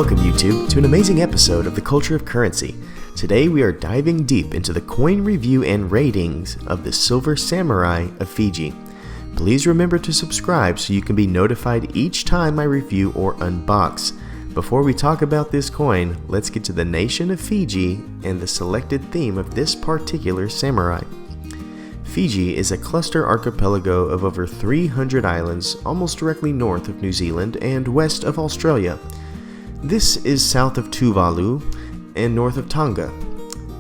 Welcome, YouTube, to an amazing episode of The Culture of Currency. Today we are diving deep into the coin review and ratings of the Silver Samurai of Fiji. Please remember to subscribe so you can be notified each time I review or unbox. Before we talk about this coin, let's get to the nation of Fiji and the selected theme of this particular samurai. Fiji is a cluster archipelago of over 300 islands almost directly north of New Zealand and west of Australia. This is south of Tuvalu and north of Tonga.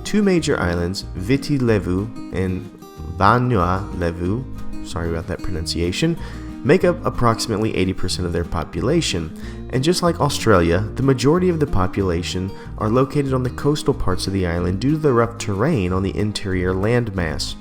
Two major islands, Viti Levu and Vanua Levu, sorry about that pronunciation, make up approximately 80% of their population. And just like Australia, the majority of the population are located on the coastal parts of the island due to the rough terrain on the interior landmass.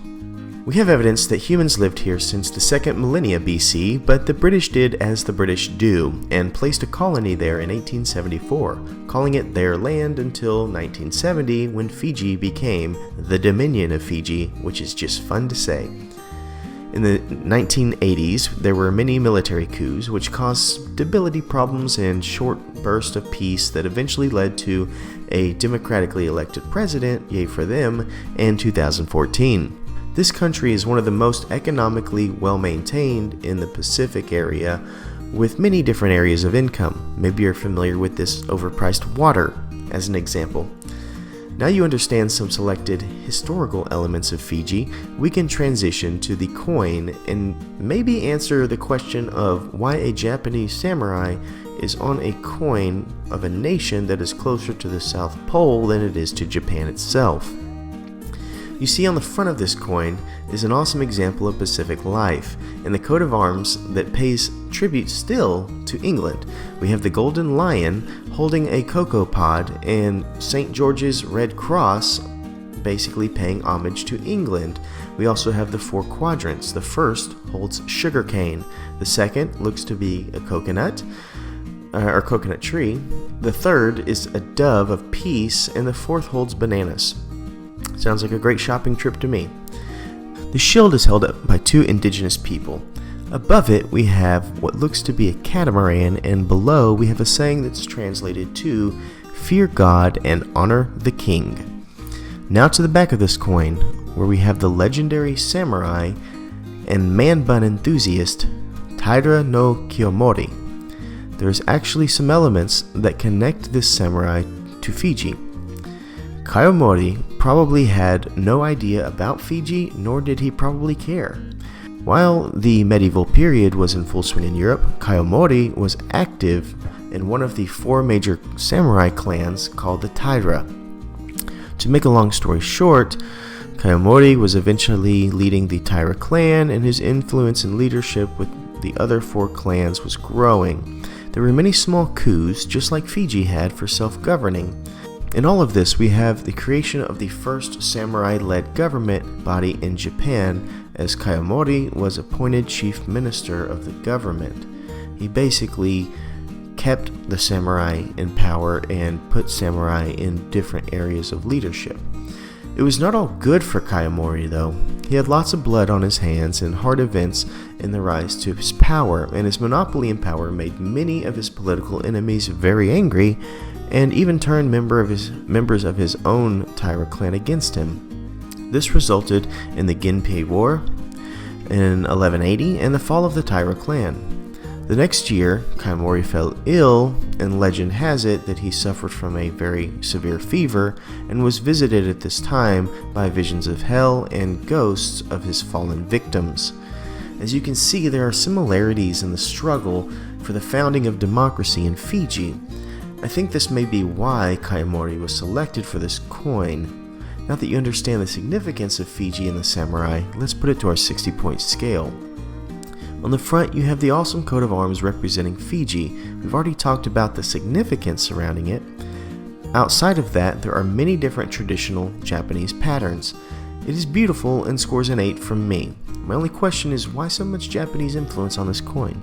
We have evidence that humans lived here since the 2nd millennia BC, but the British did as the British do, and placed a colony there in 1874, calling it their land until 1970 when Fiji became the Dominion of Fiji, which is just fun to say. In the 1980s, there were many military coups which caused stability problems and short bursts of peace that eventually led to a democratically elected president, yay for them, in 2014. This country is one of the most economically well-maintained in the Pacific area, with many different areas of income. Maybe you're familiar with this overpriced water, as an example. Now you understand some selected historical elements of Fiji, we can transition to the coin and maybe answer the question of why a Japanese samurai is on a coin of a nation that is closer to the South Pole than it is to Japan itself. You see on the front of this coin is an awesome example of Pacific life, and the coat of arms that pays tribute still to England. We have the golden lion holding a cocoa pod and St. George's Red Cross basically paying homage to England. We also have the 4 quadrants. The first holds sugarcane, the second looks to be a coconut or coconut tree, the third is a dove of peace, and the fourth holds bananas. Sounds like a great shopping trip to me. The shield is held up by 2 indigenous people. Above it we have what looks to be a catamaran, and below we have a saying that's translated to "Fear God and honor the king." Now to the back of this coin, where we have the legendary samurai and man bun enthusiast Taira no Kiyomori. There's actually some elements that connect this samurai to Fiji. Kiyomori probably had no idea about Fiji, nor did he probably care. While the medieval period was in full swing in Europe, Kiyomori was active in one of the 4 major samurai clans called the Taira. To make a long story short, Kiyomori was eventually leading the Taira clan, and his influence and leadership with the other 4 clans was growing. There were many small coups, just like Fiji had, for self-governing. In all of this, we have the creation of the first samurai-led government body in Japan, as Kiyomori was appointed chief minister of the government. He basically kept the samurai in power and put samurai in different areas of leadership. It was not all good for Kiyomori, though. He had lots of blood on his hands and hard events in the rise to his power, and his monopoly in power made many of his political enemies very angry, and even turned members of his own Taira clan against him. This resulted in the Genpei War in 1180 and the fall of the Taira clan. The next year, Kiyomori fell ill, and legend has it that he suffered from a very severe fever and was visited at this time by visions of hell and ghosts of his fallen victims. As you can see, there are similarities in the struggle for the founding of democracy in Fiji. I think this may be why Kiyomori was selected for this coin. Now that you understand the significance of Fiji and the samurai, let's put it to our 60-point scale. On the front, you have the awesome coat of arms representing Fiji. We've already talked about the significance surrounding it. Outside of that, there are many different traditional Japanese patterns. It is beautiful and scores an 8 from me. My only question is, why so much Japanese influence on this coin?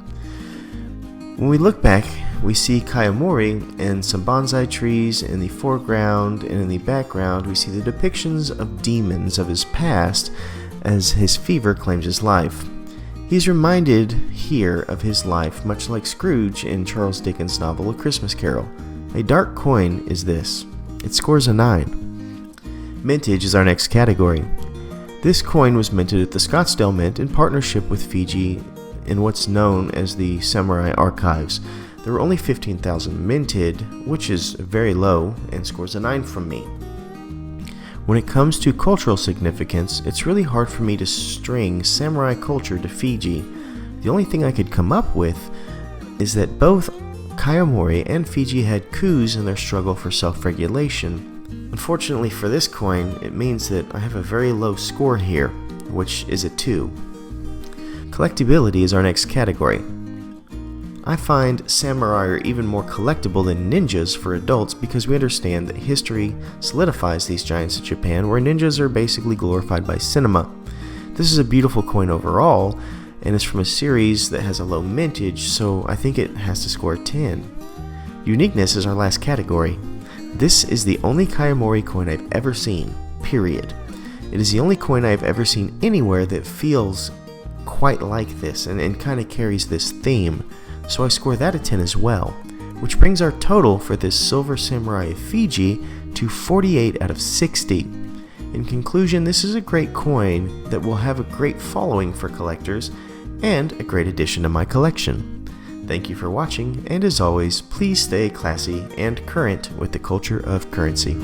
When we look back, we see Kiyomori and some bonsai trees in the foreground, and in the background we see the depictions of demons of his past as his fever claims his life. He's reminded here of his life, much like Scrooge in Charles Dickens' novel A Christmas Carol. A dark coin is this. It scores a 9. Mintage is our next category. This coin was minted at the Scottsdale Mint in partnership with Fiji in what's known as the Samurai Archives. There were only 15,000 minted, which is very low and scores a 9 from me. When it comes to cultural significance, it's really hard for me to string samurai culture to Fiji. The only thing I could come up with is that both Kiyomora and Fiji had coups in their struggle for self-regulation. Unfortunately for this coin, it means that I have a very low score here, which is a 2. Collectability is our next category. I find samurai are even more collectible than ninjas for adults because we understand that history solidifies these giants in Japan, where ninjas are basically glorified by cinema. This is a beautiful coin overall, and is from a series that has a low mintage, so I think it has to score a 10. Uniqueness is our last category. This is the only Kiyomora coin I've ever seen, period. It is the only coin I've ever seen anywhere that feels quite like this and kind of carries this theme. So I score that a 10 as well, which brings our total for this Silver Samurai of Fiji to 48 out of 60. In conclusion, this is a great coin that will have a great following for collectors and a great addition to my collection. Thank you for watching, and as always, please stay classy and current with the culture of currency.